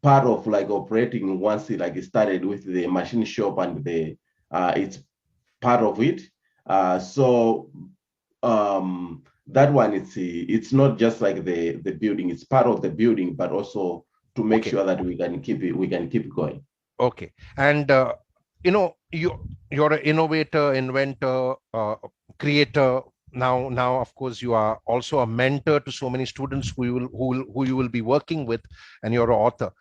part of like operating once it like started with the machine shop, and the it's part of it. So that one, it's not just like the building, it's part of the building, but also to make sure that we can keep going.
Okay. And you're an innovator, inventor, creator. Now of course you are also a mentor to so many students who you will be working with, and you're an author.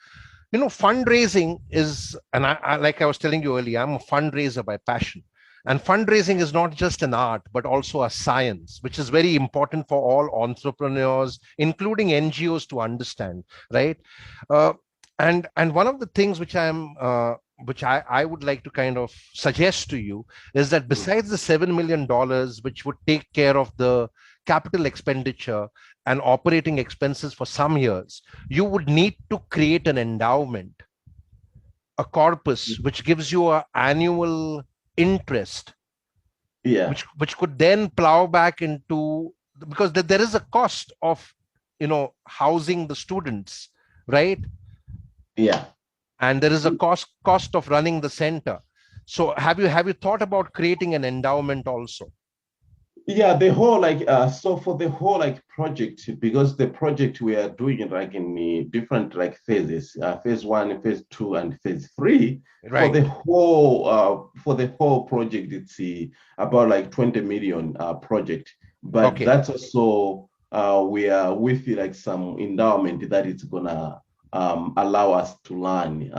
Fundraising is, and I like I was telling you earlier, I'm a fundraiser by passion. And fundraising is not just an art, but also a science, which is very important for all entrepreneurs, including NGOs, to understand, right? And one of the things which I would like to kind of suggest to you is that besides the $7 million, which would take care of the capital expenditure and operating expenses for some years, you would need to create an endowment, a corpus, which gives you an annual interest, which could then plow back into, because there is a cost of housing the students, right?
Yeah.
And there is a cost of running the center. So have you thought about creating an endowment also?
Yeah, the whole so for the whole project, because the project we are doing it like in the different phases, phase 1, phase 2, and phase 3.
Right.
For the whole project, it's about 20 million project. But that's also we are with some endowment that it's gonna allow us to learn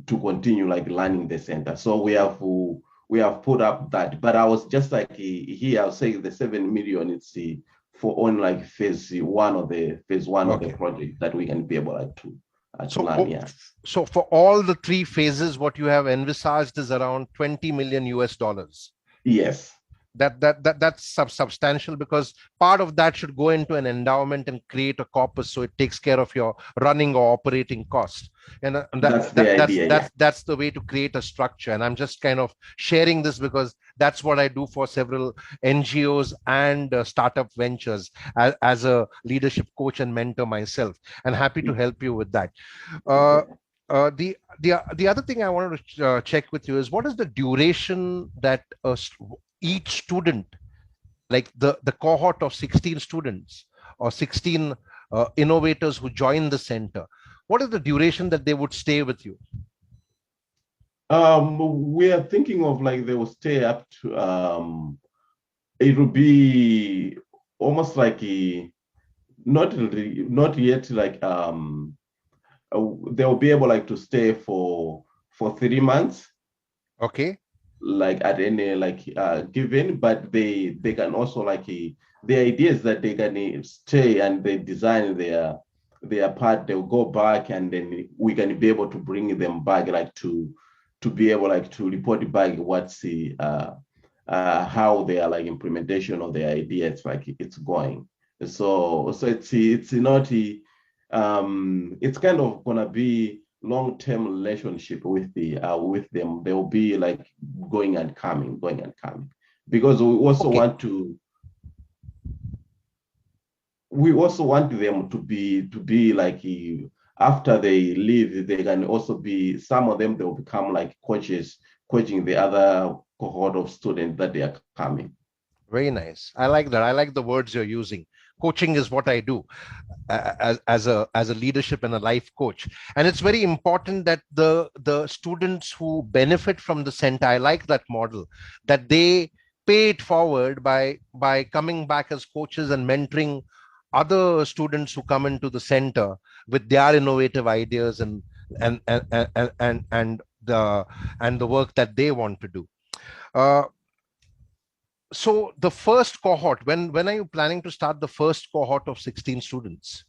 to continue learning the center. So we have put up that, but I was just here, I'll say the 7 million, it's for on phase 1 of the project that we can be able to learn. Yeah.
So for all the 3 phases, what you have envisaged is around $20 million US.
Yes.
That's substantial, because part of that should go into an endowment and create a corpus, so it takes care of your running or operating cost. And that's the way to create a structure. And I'm just kind of sharing this because that's what I do for several NGOs and startup ventures as a leadership coach and mentor myself, and happy to help you with that. The other thing I wanted to check with you is, what is the duration that each student, like the cohort of 16 students or 16 innovators who join the center, what is the duration that they would stay with you?
We are thinking of they will stay up to it will be almost not yet they'll be able to stay for 3 months.
Okay.
At any given, but they can also the idea is that they can stay and they design their part, they'll go back, and then we can be able to bring them back to be able like to report back what's the how they are like implementation of the ideas like it's going. So it's not it's kind of gonna be long-term relationship with them. They'll be like going and coming, because we also want to. We also want them to be like after they leave, they can also be, some of them, they will become like coaches, coaching the other cohort of students that they are coming.
Very nice. I like that. I like the words you're using. Coaching is what I do as a leadership and a life coach. And it's very important that the students who benefit from the center, I like that model, that they pay it forward by coming back as coaches and mentoring other students who come into the center with their innovative ideas and the work that they want to do. So the first cohort, when are you planning to start the first cohort of 16 students?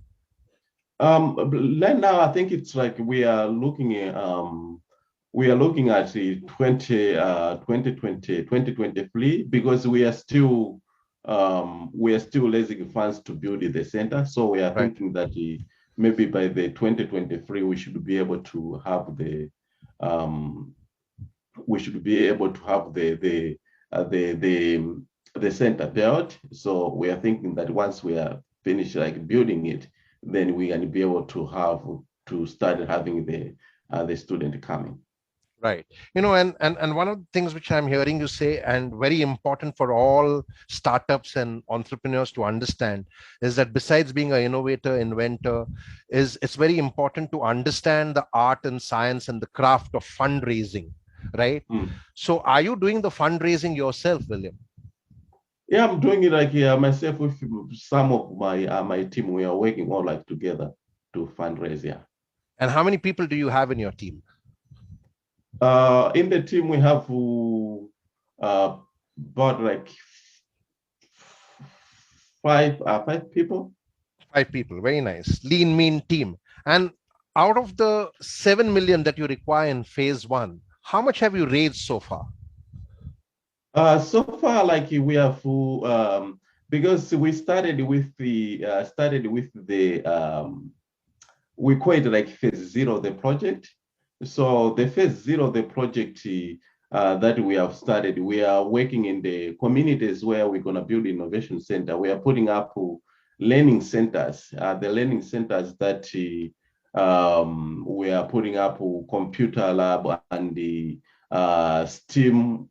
Right now, I think it's like we are looking at the 2023, because we are still raising funds to build the center. So we are thinking that maybe by the 2023 we should be able to have the center built. So we are thinking that once we are finished like building it, then we can be able to start having the student coming.
Right. And one of the things which I'm hearing you say, and very important for all startups and entrepreneurs to understand, is that besides being an innovator, inventor, it's very important to understand the art and science and the craft of fundraising, right? So are you doing the fundraising yourself, William?
Yeah, I'm doing it like myself with some of my team. We are working all like together to fundraise. Yeah.
And how many people do you have in your team?
In the team, we have about like five people.
5 people. Very nice. Lean, mean team. And out of the 7 million that you require in phase 1, how much have you raised so far?
So far, like we have, because we started with the we call it like phase 0 of the project. So the phase 0 of the project that we have started, we are working in the communities where we're going to build innovation center. We are putting up learning centers. The learning centers that we are putting up computer lab and the STEM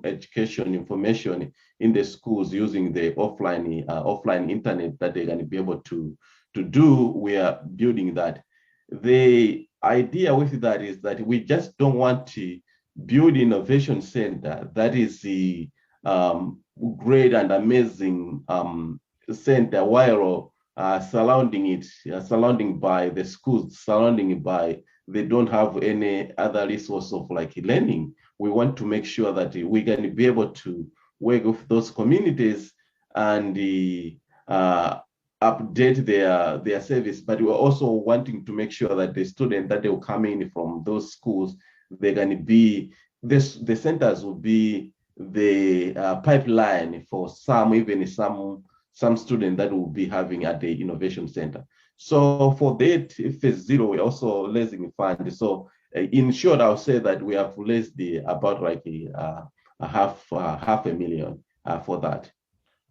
education information in the schools using the offline internet that they're going to be able to do. We are building that. The idea with that is that we just don't want to build innovation center that is the great and amazing center while surrounding by the schools, surrounding by they don't have any other resource of like learning. We want to make sure that we can be able to work with those communities and update their service, but we're also wanting to make sure that the students that they will come in from those schools, they're going to be the centers will be the pipeline for some students that will be having at the innovation center. So for that phase 0, we're also raising funds. So in short, I'll say that we have raised about like half a million for that.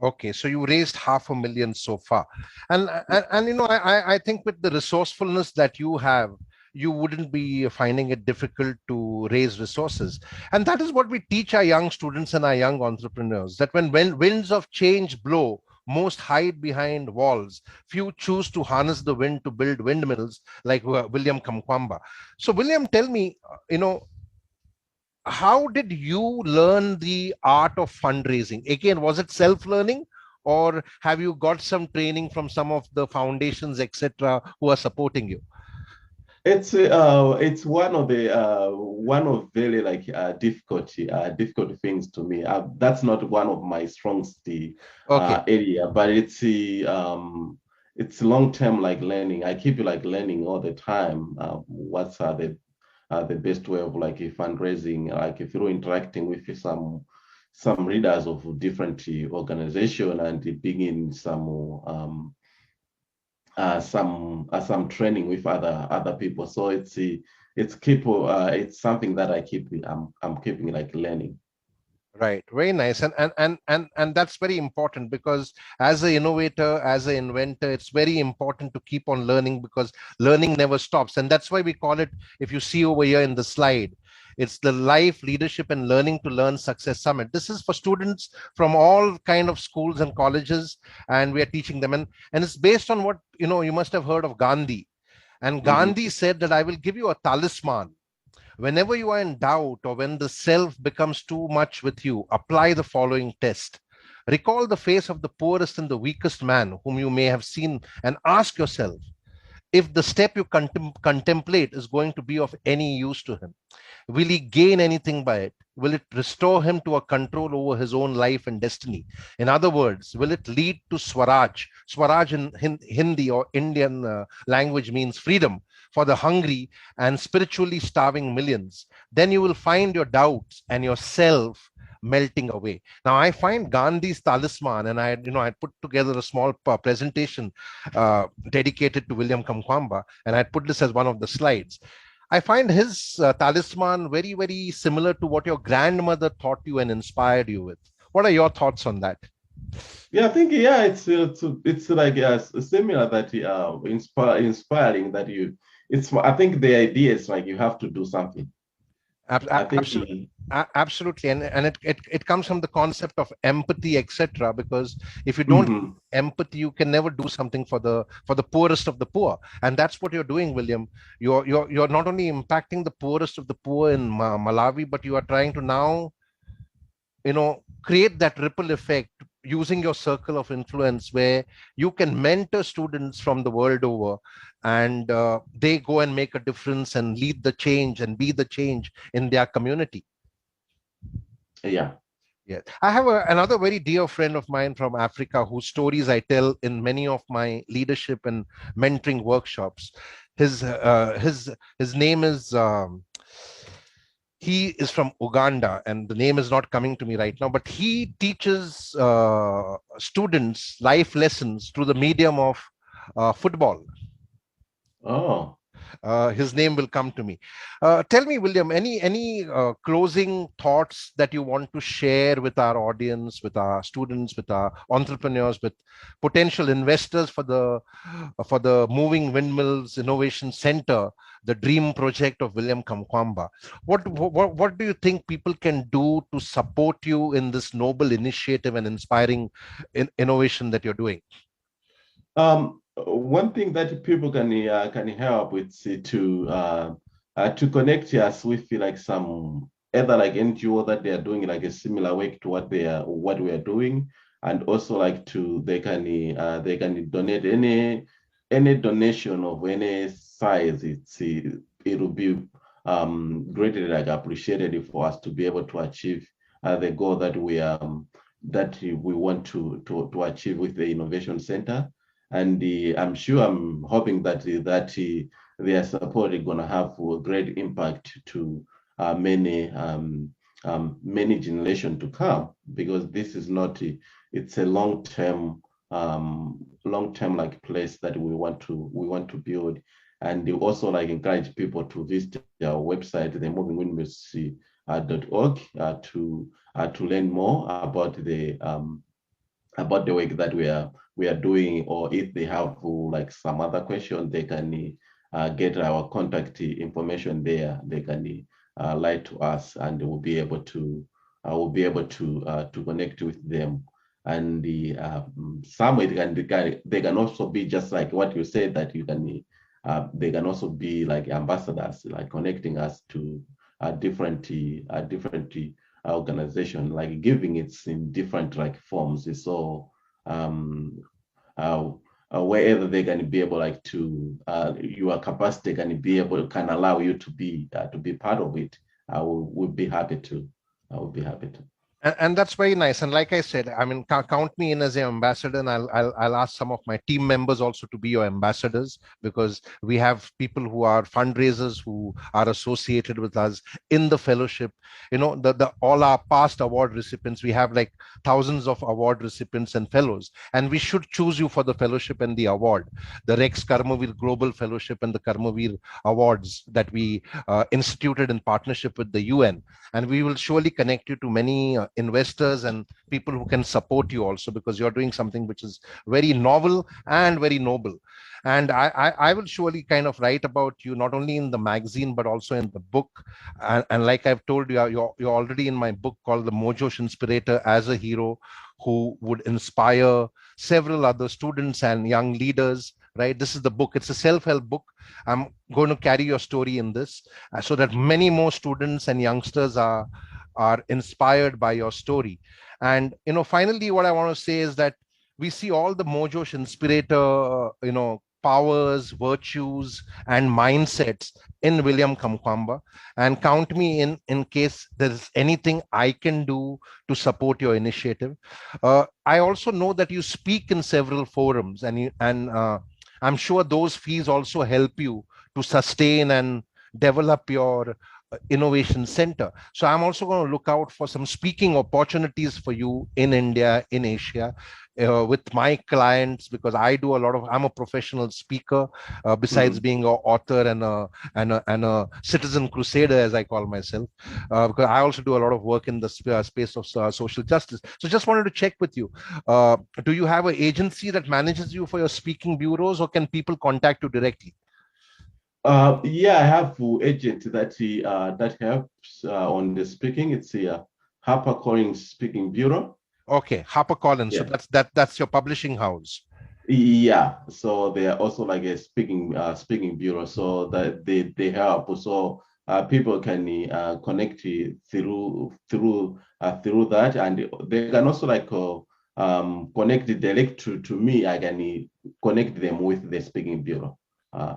Okay, so you raised 500,000 so far, and I think with the resourcefulness that you have, you wouldn't be finding it difficult to raise resources. And that is what we teach our young students and our young entrepreneurs, that when winds of change blow, most hide behind walls. Few choose to harness the wind to build windmills, like William Kamkwamba. So William, tell me, how did you learn the art of fundraising? Again, was it self-learning, or have you got some training from some of the foundations, etc., who are supporting you?
It's one of very like difficult things to me. That's not one of my strongest area, but it's long term like learning. I keep like learning all the time. What's the the best way of like fundraising, like through interacting with some leaders of different organization and begin some training with other people. So it's something that I'm keeping like learning.
Right, very nice. And that's very important, because as an innovator, as an inventor, it's very important to keep on learning, because learning never stops. And that's why we call it, if you see over here in the slide, it's the Life, Leadership and Learning to Learn Success Summit. This is for students from all kind of schools and colleges, and we are teaching them. And it's based on what, you must have heard of Gandhi. And Gandhi said that I will give you a talisman. Whenever you are in doubt, or when the self becomes too much with you, apply the following test. Recall the face of the poorest and the weakest man whom you may have seen, and ask yourself if the step you contemplate is going to be of any use to him. Will he gain anything by it? Will it restore him to a control over his own life and destiny? In other words, will it lead to Swaraj? Swaraj in Hindi or Indian language means freedom for the hungry and spiritually starving millions. Then you will find your doubts and yourself melting away. Now, I find Gandhi's talisman, and I put together a small presentation dedicated to William Kamkwamba, and I put this as one of the slides. I find his talisman very, very similar to what your grandmother taught you and inspired you with. What are your thoughts on that?
Yeah, I think it's like similar, that inspiring that you. I think the idea is like you have to do something.
Absolutely, and it comes from the concept of empathy, etc. Because if you don't empathy, you can never do something for the poorest of the poor, and that's what you're doing, William. You're not only impacting the poorest of the poor in Malawi, but you are trying to now, create that ripple effect using your circle of influence, where you can mentor students from the world over, and they go and make a difference and lead the change and be the change in their community.
Yeah.
I have another very dear friend of mine from Africa, whose stories I tell in many of my leadership and mentoring workshops. His name is he is from Uganda, and the name is not coming to me right now, but he teaches students life lessons through the medium of football.
Oh.
His name will come to me. Tell me, William, any closing thoughts that you want to share with our audience, with our students, with our entrepreneurs, with potential investors for the Moving Windmills Innovation Center, the dream project of William Kamkwamba? What do you think people can do to support you in this noble initiative and inspiring innovation that you're doing?
One thing that people can help with to connect us with like some either like NGO that they are doing like a similar work to what we are doing, and also like they can donate any donation of any size. It will be greatly like appreciated for us to be able to achieve the goal that we want to achieve with the Innovation Center. And I'm hoping that their support is going to have a great impact to many generations to come, because this is not it's a long-term like place that we want to build. And they also like encourage people to visit our website, the movingwindmills.org, to learn more about the work that we are doing, or if they have like some other question, they can get our contact information there. They can write to us, and we'll be able to connect with them. And some they can also be just like what you said, that you can they can also be like ambassadors, like connecting us to different organization, like giving it in different like forms. So wherever they can be able like to your capacity can allow you to be part of it, I will be happy to.
And that's very nice. And like I said, I mean, count me in as an ambassador, and I'll ask some of my team members also to be your ambassadors, because we have people who are fundraisers who are associated with us in the fellowship. You know, the all our past award recipients, we have like thousands of award recipients and fellows, and we should choose you for the fellowship and the award, the Rex Karmavir Global Fellowship and the Karmavir Awards that we instituted in partnership with the UN. And we will surely connect you to many investors and people who can support you also, because you're doing something which is very novel and very noble. And I will surely kind of write about you not only in the magazine but also in the book. And like I've told you, you're already in my book called The Mojosh Inspirator as a Hero, who would inspire several other students and young leaders. Right, this is the book. It's a self-help book. I'm going to carry your story in this, so that many more students and youngsters are inspired by your story. And finally, what I want to say is that we see all the Mojosh Inspirator, powers, virtues, and mindsets in William Kamkwamba. And count me in case there's anything I can do to support your initiative. I also know that you speak in several forums, and I'm sure those fees also help you to sustain and develop your innovation center. So I'm also going to look out for some speaking opportunities for you in India, in Asia, with my clients, because I'm a professional speaker, besides being an author and a citizen crusader, as I call myself, because I also do a lot of work in the space of social justice. So just wanted to check with you. Do you have an agency that manages you for your speaking bureaus, or can people contact you directly?
Yeah, I have an agent that helps on the speaking. It's a HarperCollins Speaking Bureau.
Okay, HarperCollins.
Yeah.
So that's your publishing house.
Yeah. So they are also like a speaking bureau. So that they help. So people can connect through that, and they can also like connect direct to me. I can connect them with the speaking bureau.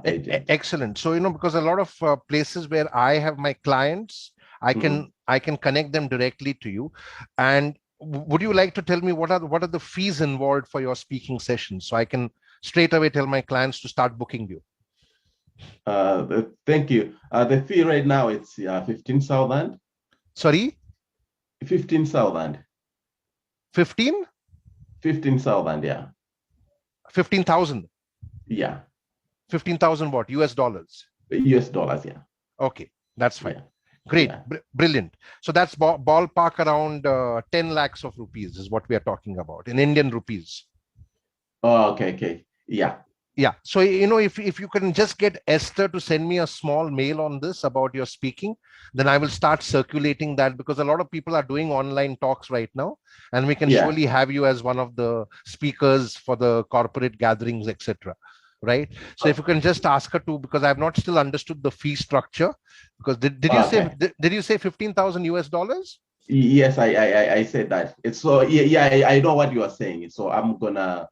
Excellent. So because a lot of places where I have my clients, I can connect them directly to you. And would you like to tell me what are the fees involved for your speaking sessions, so I can straight away tell my clients to start booking you?
Thank you. The fee right now it's 15,000.
Sorry,
15,000.
15?
15,000. Yeah.
15,000.
Yeah.
15,000 what? US dollars?
US dollars, yeah.
Okay, that's fine.
Yeah.
Great,
Yeah.
Brilliant. So that's ballpark around 10 lakhs of rupees is what we are talking about in Indian rupees.
Oh, okay. Yeah.
Yeah. So, if you can just get Esther to send me a small mail on this about your speaking, then I will start circulating that, because a lot of people are doing online talks right now, and we can surely have you as one of the speakers for the corporate gatherings, etc. Right. So if you can just ask her to, because I've not still understood the fee structure, because did you say 15,000 US dollars?
Yes, I said that. It's so I know what you are saying. So I'm gonna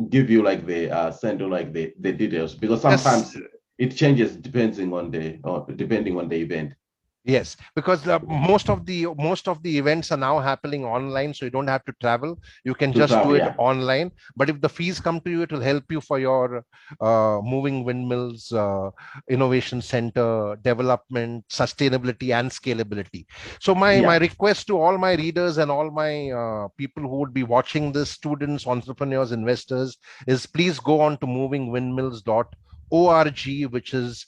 give you like send you like the details, because sometimes it changes depending on the event.
Yes, because most of the events are now happening online, so you don't have to travel. You can just do it online. But if the fees come to you, it will help you for your moving windmills, innovation center, development, sustainability, and scalability. So my request to all my readers and all my people who would be watching this, students, entrepreneurs, investors, is please go on to movingwindmills.org, which is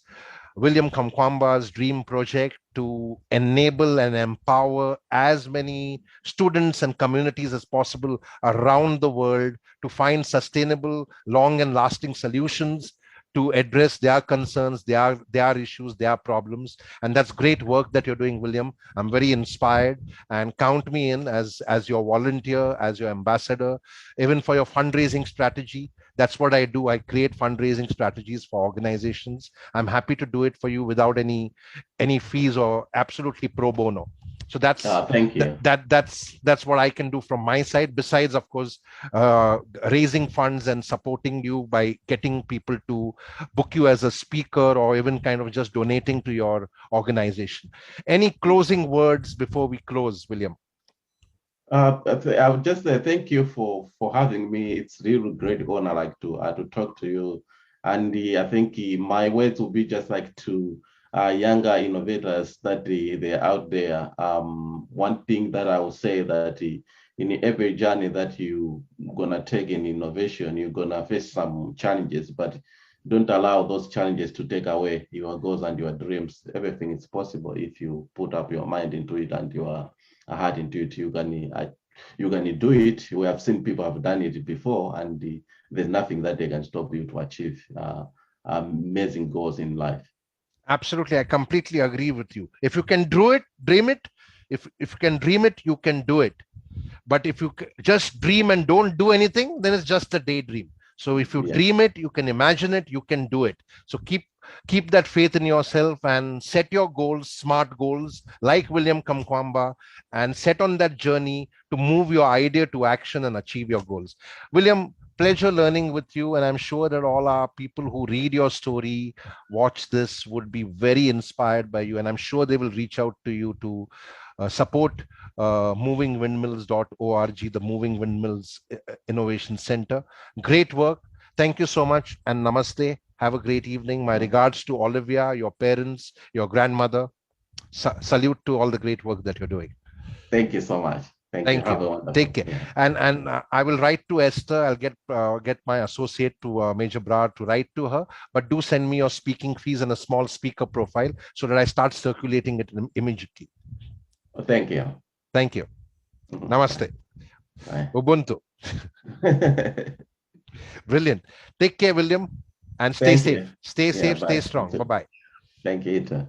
William Kamkwamba's dream project to enable and empower as many students and communities as possible around the world to find sustainable, long and lasting solutions to address their concerns, their issues, their problems. And that's great work that you're doing, William. I'm very inspired, and count me in as your volunteer, as your ambassador, even for your fundraising strategy. That's what I do. I create fundraising strategies for organizations. I'm happy to do it for you without any fees, or absolutely pro bono. So that's
thank you.
That's what I can do from my side. Besides, of course, raising funds and supporting you by getting people to book you as a speaker, or even kind of just donating to your organization. Any closing words before we close, William?
I would just say thank you for having me. It's really great honor, like to talk to you. And I think my words will be just like to younger innovators that they're out there. One thing that I will say that in every journey that you gonna take in innovation, you're gonna face some challenges, but don't allow those challenges to take away your goals and your dreams. Everything is possible if you put up your mind into it and your heart into it. You're gonna do it. We have seen people have done it before, and there's nothing that they can stop you to achieve amazing goals in life.
Absolutely, I completely agree with you. If you can do it, dream it. If you can dream it, you can do it. But if you just dream and don't do anything, then it's just a daydream. So if you dream it, you can imagine it, you can do it. So keep that faith in yourself and set your goals, smart goals, like William Kamkwamba, and set on that journey to move your idea to action and achieve your goals. William, pleasure learning with you, and I'm sure that all our people who read your story, watch this, would be very inspired by you, and I'm sure they will reach out to you to support movingwindmills.org, the Moving Windmills Innovation Center. Great work. Thank you so much, and namaste. Have a great evening. My regards to Olivia, your parents, your grandmother. Salute to all the great work that you're doing.
Thank you so much. Thank you.
Take care. And I will write to Esther. I'll get my associate to Major Brad to write to her. But do send me your speaking fees and a small speaker profile so that I start circulating it immediately.
Thank you.
Thank you. Namaste. Bye. Ubuntu. Brilliant. Take care, William, and stay safe. Stay safe. Stay strong. Bye-bye.
Thank you.